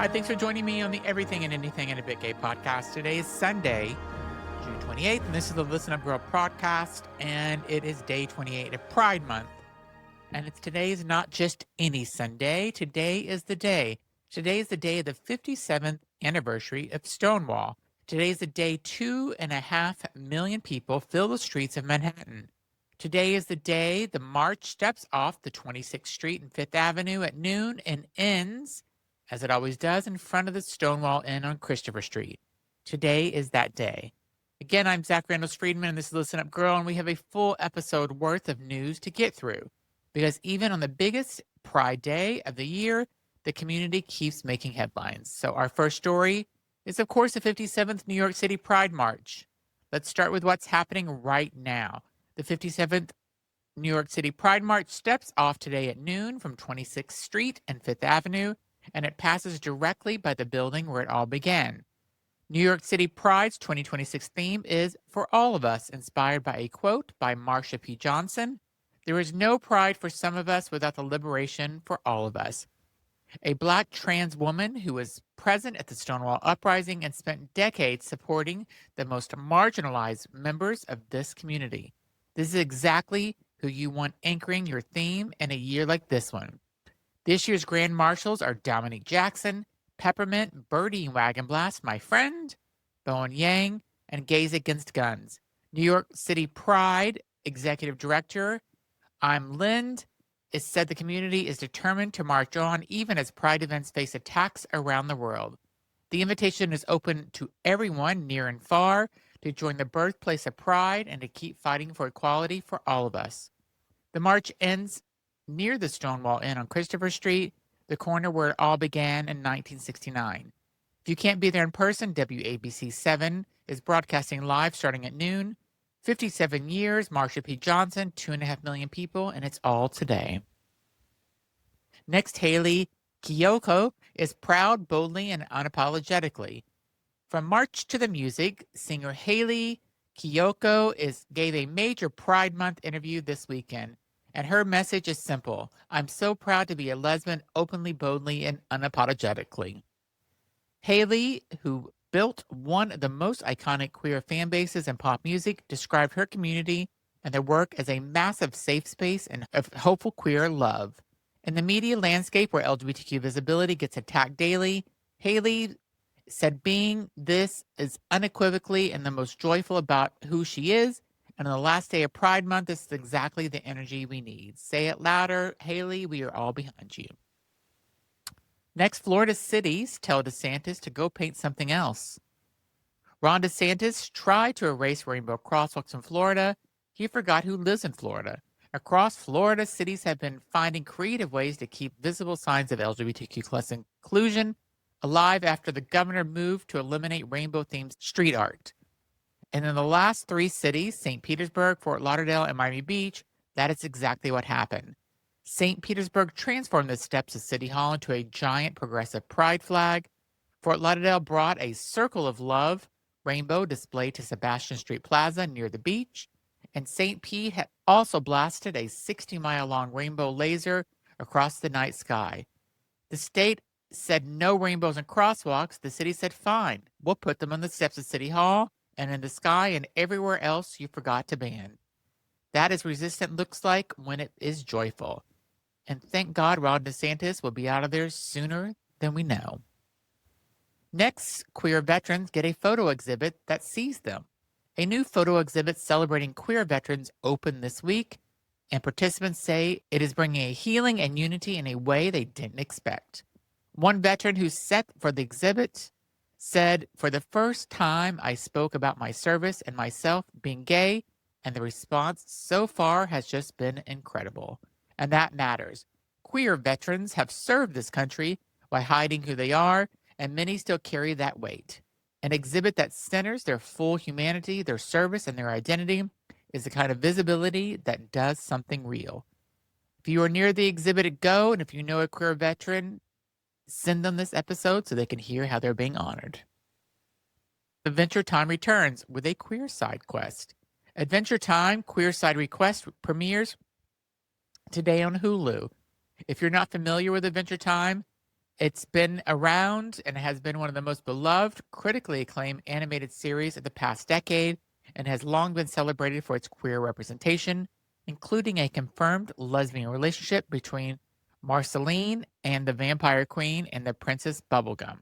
Hi, thanks for joining me on the Everything and Anything and a Bit Gay podcast. Today is Sunday, June 28th, and this is the Listen Up Girl podcast, and it is day 28 of Pride Month. And today is not just any Sunday. Today is the day. Today is the day of the 57th anniversary of Stonewall. Today is the day 2.5 million people fill the streets of Manhattan. Today is the day the march steps off the 26th Street and 5th Avenue at noon and ends, as it always does, in front of the Stonewall Inn on Christopher Street. Today is that day. Again, I'm Zach Randall-Friedman, and this is Listen Up Girl, and we have a full episode worth of news to get through. Because even on the biggest Pride Day of the year, the community keeps making headlines. So our first story is, of course, the 57th New York City Pride March. Let's start with what's happening right now. The 57th New York City Pride March steps off today at noon from 26th Street and 5th Avenue, and it passes directly by the building where it all began. New York City Pride's 2026 theme is For All of Us, inspired by a quote by Marsha P. "There is no pride for some of us without the liberation for all of us." A Black trans woman who was present at the Stonewall Uprising and spent decades supporting the most marginalized members of this community. This is exactly who you want anchoring your theme in a year like this one. This year's Grand Marshals are Dominique Jackson, Peppermint, Birdie Wagenblast, My Friend, Bowen Yang, and Gays Against Guns. New York City Pride Executive Director I'm Lind is said the community is determined to march on even as Pride events face attacks around the world. The invitation is open to everyone near and far to join the birthplace of Pride and to keep fighting for equality for all of us. The march ends near the Stonewall Inn on Christopher Street, the corner where it all began in 1969. If you can't be there in person, WABC 7 is broadcasting live starting at noon. 57 years, Marsha P. 2.5 million people, and it's all today. Next, Hayley Kiyoko is proud, boldly, and unapologetically. From March to the Music, singer Hayley Kiyoko gave a major Pride Month interview this weekend, and her message is simple. I'm so proud to be a lesbian openly, boldly, and unapologetically. Hayley, who built one of the most iconic queer fan bases in pop music, described her community and their work as a massive safe space and of hopeful queer love. In the media landscape where LGBTQ visibility gets attacked daily, Hayley said being this is unequivocally and the most joyful about who she is. And on the last day of Pride Month, this is exactly the energy we need. Say it louder, Hayley, we are all behind you. Next, Florida cities tell DeSantis to go paint something else. Ron DeSantis tried to erase rainbow crosswalks in Florida. He forgot who lives in Florida. Across Florida, cities have been finding creative ways to keep visible signs of LGBTQ+ inclusion alive after the governor moved to eliminate rainbow-themed street art. And in the last three cities, St. Petersburg, Fort Lauderdale, and Miami Beach, that is exactly what happened. St. Petersburg transformed the steps of City Hall into a giant progressive pride flag. Fort Lauderdale brought a Circle of Love rainbow display to Sebastian Street Plaza near the beach. And St. Pete had also blasted a 60-mile-long rainbow laser across the night sky. The state said no rainbows and crosswalks. The city said, fine, we'll put them on the steps of City Hall and in the sky and everywhere else you forgot to ban. That is resistant looks like when it is joyful. And thank God Ron DeSantis will be out of there sooner than we know. Next, queer veterans get a photo exhibit that sees them. A new photo exhibit celebrating queer veterans opened this week, and participants say it is bringing a healing and unity in a way they didn't expect. One veteran who sat for the exhibit said, "For the first time, I spoke about my service and myself being gay, and the response so far has just been incredible. And that matters. Queer veterans have served this country while hiding who they are, and many still carry that weight. An exhibit that centers their full humanity, their service, and their identity is the kind of visibility that does something real." If you are near the exhibit, go, and if you know a queer veteran, send them this episode so they can hear how they're being honored. Adventure Time returns with a Queer Side quest. Adventure Time Queer Side Request premieres today on Hulu. If you're not familiar with Adventure Time, It's been around and has been one of the most beloved, critically acclaimed animated series of the past decade and has long been celebrated for its queer representation, including a confirmed lesbian relationship between Marceline and the Vampire Queen and the Princess Bubblegum.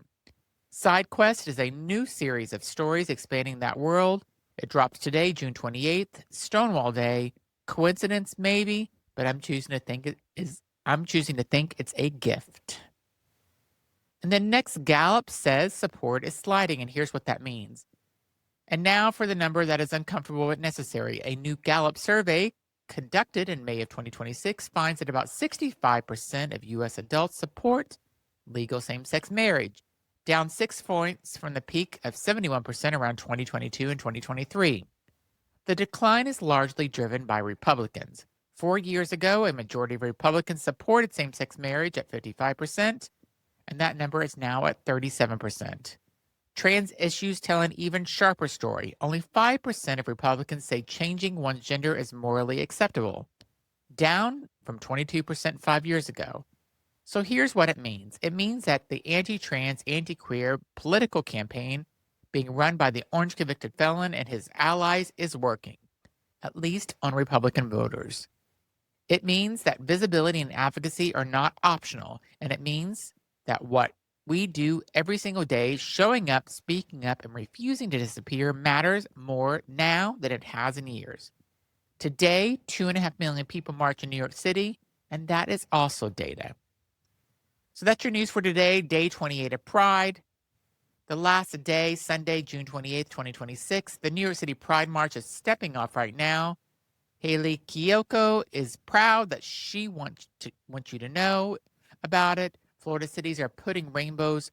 Side Quest is a new series of stories expanding that world. It drops today, June 28th, Stonewall Day. Coincidence, maybe, but I'm choosing to think it's a gift. And then next, Gallup says support is sliding, and here's what that means. And now for the number that is uncomfortable but necessary. A new Gallup survey conducted in May of 2026 finds that about 65% of U.S. adults support legal same-sex marriage, down 6 points from the peak of 71% around 2022 and 2023. The decline is largely driven by Republicans. 4 years ago, a majority of Republicans supported same-sex marriage at 55%, and that number is now at 37%. Trans issues tell an even sharper story. Only 5% of Republicans say changing one's gender is morally acceptable, down from 22% 5 years ago. So here's what it means. It means that the anti-trans, anti-queer political campaign being run by the orange convicted felon and his allies is working, at least on Republican voters. It means that visibility and advocacy are not optional, and it means that what we do every single day, showing up, speaking up, and refusing to disappear, matters more now than it has in years. Today, 2.5 million people march in New York City, and that is also data. So that's your news for today, day 28 of Pride. The last day, Sunday, June 28th, 2026. The New York City Pride March is stepping off right now. Hayley Kiyoko is proud that she wants you to know about it. Florida cities are putting rainbows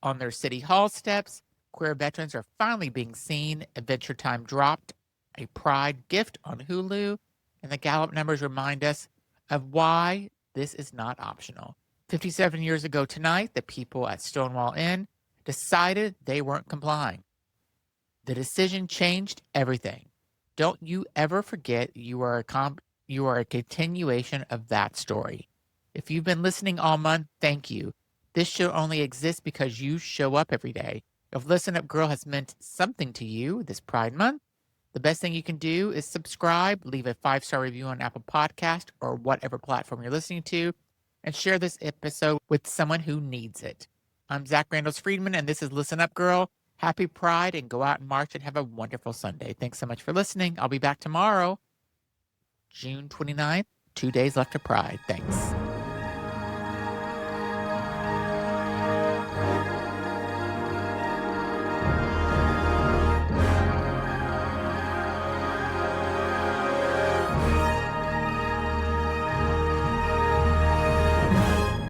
on their city hall steps. Queer veterans are finally being seen. Adventure Time dropped a Pride gift on Hulu. And the Gallup numbers remind us of why this is not optional. 57 years ago tonight, the people at Stonewall Inn decided they weren't complying. The decision changed everything. Don't you ever forget you are a continuation of that story. If you've been listening all month, thank you. This show only exists because you show up every day. If Listen Up Girl has meant something to you this Pride Month, the best thing you can do is subscribe, leave a 5-star review on Apple Podcast or whatever platform you're listening to, and share this episode with someone who needs it. I'm Zach Randall-Friedman, and this is Listen Up Girl. Happy Pride, and go out and march and have a wonderful Sunday. Thanks so much for listening. I'll be back tomorrow, June 29th, 2 days left to Pride. Thanks.